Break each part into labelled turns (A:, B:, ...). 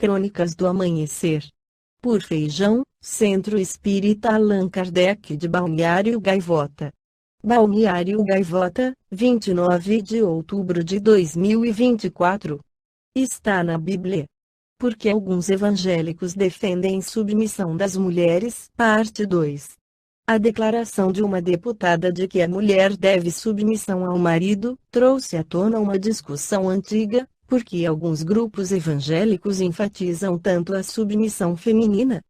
A: Crônicas do Amanhecer. Por Feijão, Centro Espírita Allan Kardec de Balneário Gaivota. Balneário Gaivota, 29 de outubro de 2024. Está na Bíblia. Porque alguns evangélicos defendem submissão das mulheres. Parte 2. A declaração de uma deputada de que a mulher deve submissão ao marido trouxe à tona uma discussão antiga, porque alguns grupos evangélicos enfatizam tanto a submissão feminina.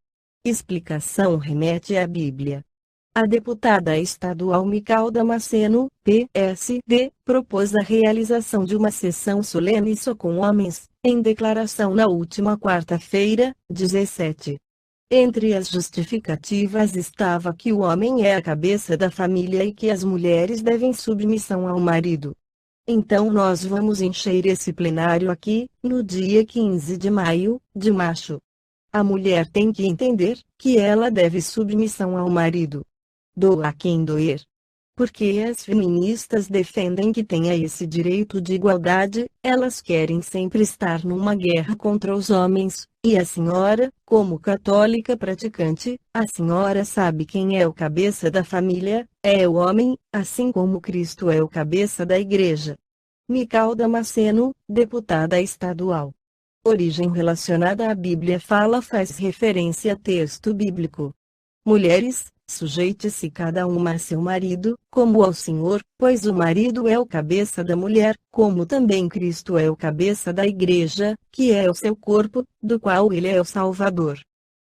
A: Explicação remete à Bíblia. A deputada estadual Mical Damasceno, PSD, propôs a realização de uma sessão solene só com homens, em declaração na última quarta-feira, 17. Entre as justificativas estava que o homem é a cabeça da família e que as mulheres devem submissão ao marido. Então nós vamos encher esse plenário aqui, no dia 15 de maio, de macho. A mulher tem que entender que ela deve submissão ao marido. Doa quem doer. Porque as feministas defendem que tenha esse direito de igualdade, elas querem sempre estar numa guerra contra os homens, e a senhora, como católica praticante, a senhora sabe quem é o cabeça da família, é o homem, assim como Cristo é o cabeça da igreja. Mical Damasceno, deputada estadual. Origem relacionada à Bíblia faz referência a texto bíblico. Mulheres, sujeite-se cada uma a seu marido, como ao Senhor, pois o marido é o cabeça da mulher, como também Cristo é o cabeça da igreja, que é o seu corpo, do qual ele é o Salvador.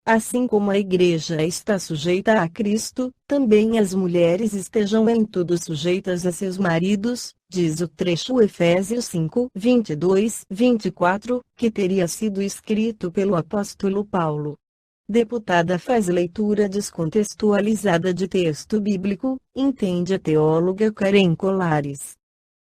A: Assim como a igreja está sujeita a Cristo, também as mulheres estejam em tudo sujeitas a seus maridos, diz o trecho Efésios 5, 22-24, que teria sido escrito pelo apóstolo Paulo. Deputada faz leitura descontextualizada de texto bíblico, entende a teóloga Karen Colares.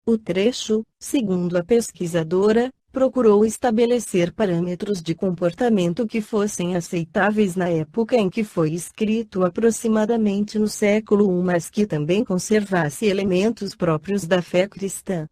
A: O trecho, segundo a pesquisadora, procurou estabelecer parâmetros de comportamento que fossem aceitáveis na época em que foi escrito, aproximadamente no século I, mas que também conservasse elementos próprios da fé cristã.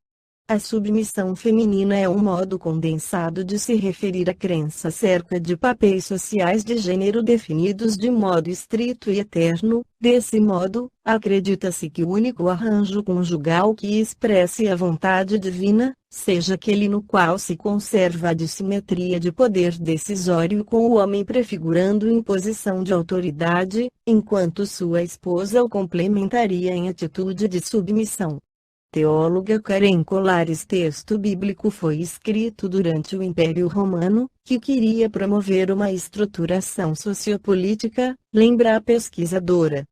A: A submissão feminina é um modo condensado de se referir à crença acerca de papéis sociais de gênero definidos de modo estrito e eterno. Desse modo, acredita-se que o único arranjo conjugal que expresse a vontade divina, seja aquele no qual se conserva a dissimetria de poder decisório com o homem prefigurando imposição de autoridade, enquanto sua esposa o complementaria em atitude de submissão. Teóloga Karen Colares. Texto bíblico foi escrito durante o Império Romano, que queria promover uma estruturação sociopolítica, lembra a pesquisadora.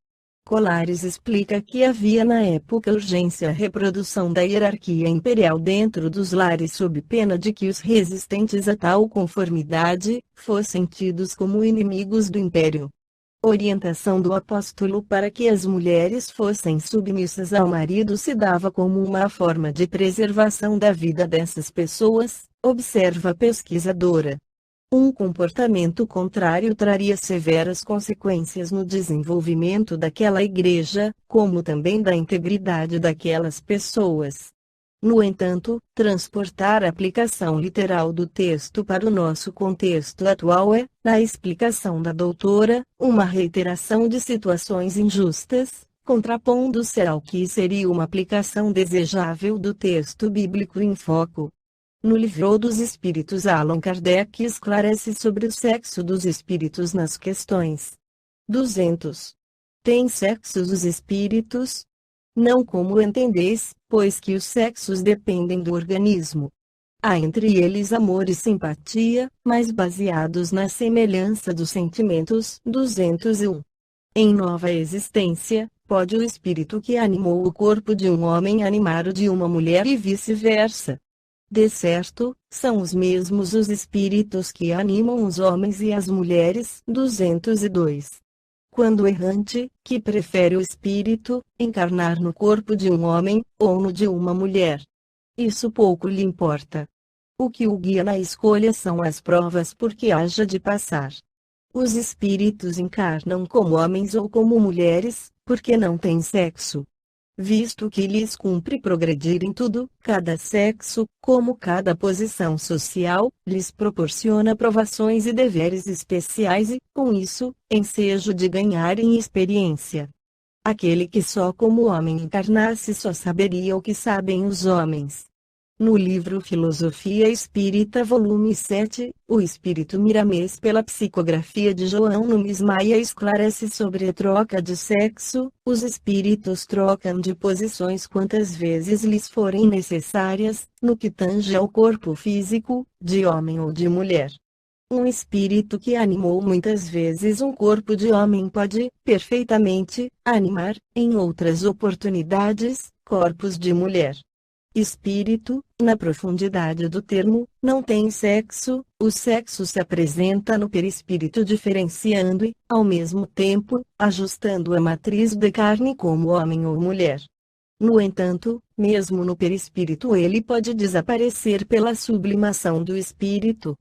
A: Colares explica que havia na época urgência à reprodução da hierarquia imperial dentro dos lares sob pena de que os resistentes a tal conformidade fossem tidos como inimigos do império. Orientação do apóstolo para que as mulheres fossem submissas ao marido se dava como uma forma de preservação da vida dessas pessoas, observa a pesquisadora. Um comportamento contrário traria severas consequências no desenvolvimento daquela igreja, como também da integridade daquelas pessoas. No entanto, transportar a aplicação literal do texto para o nosso contexto atual é, na explicação da doutora, uma reiteração de situações injustas, contrapondo-se ao que seria uma aplicação desejável do texto bíblico em foco. No Livro dos Espíritos, Allan Kardec esclarece sobre o sexo dos espíritos nas questões 200. Têm sexos os espíritos? Não como entendeis, pois que os sexos dependem do organismo. Há entre eles amor e simpatia, mas baseados na semelhança dos sentimentos. 201. Em nova existência, pode o espírito que animou o corpo de um homem animar o de uma mulher e vice-versa. De certo, são os mesmos os espíritos que animam os homens e as mulheres. 202. Quando errante, que prefere o espírito, encarnar no corpo de um homem, ou no de uma mulher. Isso pouco lhe importa. O que o guia na escolha são as provas por que haja de passar. Os espíritos encarnam como homens ou como mulheres, porque não têm sexo. visto que lhes cumpre progredir em tudo, cada sexo, como cada posição social, lhes proporciona provações e deveres especiais e, com isso, ensejo de ganharem experiência. Aquele que só como homem encarnasse só saberia o que sabem os homens. No livro Filosofia Espírita volume 7, o espírito Miramês pela psicografia de João Nunes Maia esclarece sobre a troca de sexo. Os espíritos trocam de posições quantas vezes lhes forem necessárias, no que tange ao corpo físico, de homem ou de mulher. Um espírito que animou muitas vezes um corpo de homem pode, perfeitamente, animar, em outras oportunidades, corpos de mulher. Espírito, na profundidade do termo, não tem sexo, o sexo se apresenta no perispírito diferenciando e, ao mesmo tempo, ajustando a matriz de carne como homem ou mulher. No entanto, mesmo no perispírito ele pode desaparecer pela sublimação do espírito.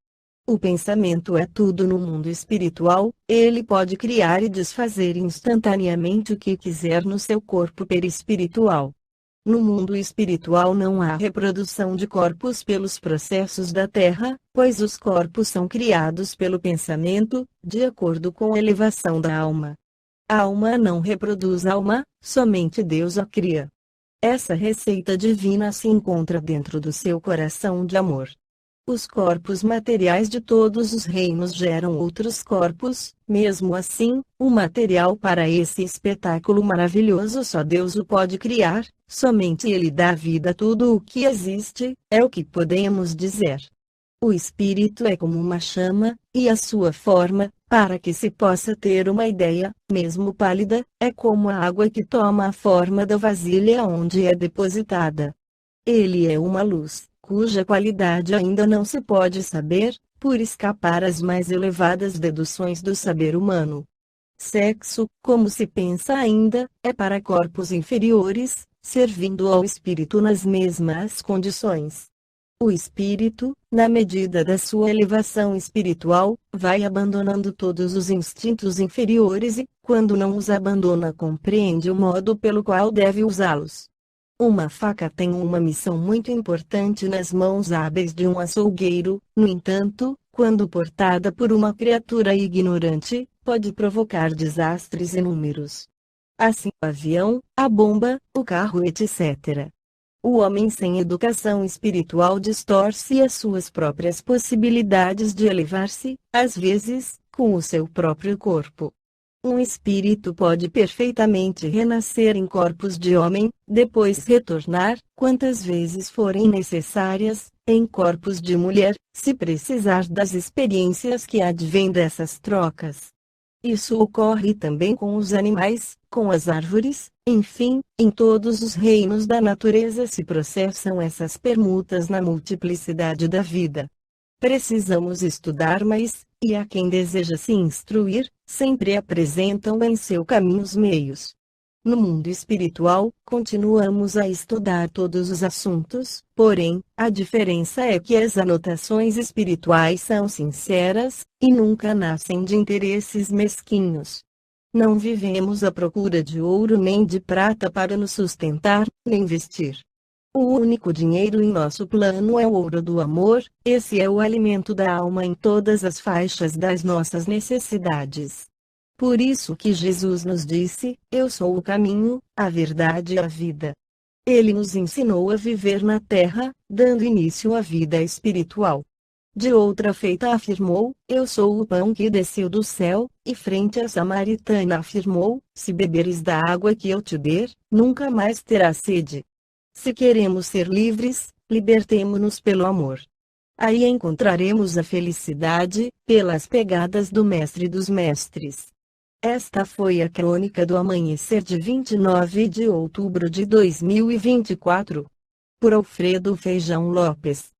A: O pensamento é tudo no mundo espiritual, ele pode criar e desfazer instantaneamente o que quiser no seu corpo perispiritual. No mundo espiritual não há reprodução de corpos pelos processos da Terra, pois os corpos são criados pelo pensamento, de acordo com a elevação da alma. A alma não reproduz alma, somente Deus a cria. Essa receita divina se encontra dentro do seu coração de amor. Os corpos materiais de todos os reinos geram outros corpos, mesmo assim, o material para esse espetáculo maravilhoso só Deus o pode criar, somente Ele dá vida a tudo o que existe, é o que podemos dizer. O espírito é como uma chama, e a sua forma, para que se possa ter uma ideia, mesmo pálida, é como a água que toma a forma da vasilha onde é depositada. Ele é uma luz, cuja qualidade ainda não se pode saber, por escapar às mais elevadas deduções do saber humano. Sexo, como se pensa ainda, é para corpos inferiores, servindo ao espírito nas mesmas condições. O espírito, na medida da sua elevação espiritual, vai abandonando todos os instintos inferiores e, quando não os abandona, compreende o modo pelo qual deve usá-los. Uma faca tem uma missão muito importante nas mãos hábeis de um açougueiro, no entanto, quando portada por uma criatura ignorante, pode provocar desastres inúmeros. Assim o avião, a bomba, o carro, etc. O homem sem educação espiritual distorce as suas próprias possibilidades de elevar-se, às vezes, com o seu próprio corpo. Um espírito pode perfeitamente renascer em corpos de homem, depois retornar, quantas vezes forem necessárias, em corpos de mulher, se precisar das experiências que advêm dessas trocas. Isso ocorre também com os animais, com as árvores, enfim, em todos os reinos da natureza se processam essas permutas na multiplicidade da vida. Precisamos estudar mais, e a quem deseja se instruir, sempre apresentam em seu caminho os meios. No mundo espiritual, continuamos a estudar todos os assuntos, porém, a diferença é que as anotações espirituais são sinceras, e nunca nascem de interesses mesquinhos. Não vivemos à procura de ouro nem de prata para nos sustentar, nem vestir. O único dinheiro em nosso plano é o ouro do amor, esse é o alimento da alma em todas as faixas das nossas necessidades. Por isso que Jesus nos disse, eu sou o caminho, a verdade e a vida. Ele nos ensinou a viver na terra, dando início à vida espiritual. De outra feita afirmou, eu sou o pão que desceu do céu, e frente à samaritana afirmou, se beberes da água que eu te der, nunca mais terás sede. Se queremos ser livres, libertemo-nos pelo amor. Aí encontraremos a felicidade, pelas pegadas do Mestre dos Mestres. Esta foi a crônica do amanhecer de 29 de outubro de 2024. Por Alfredo Feijão Lopes.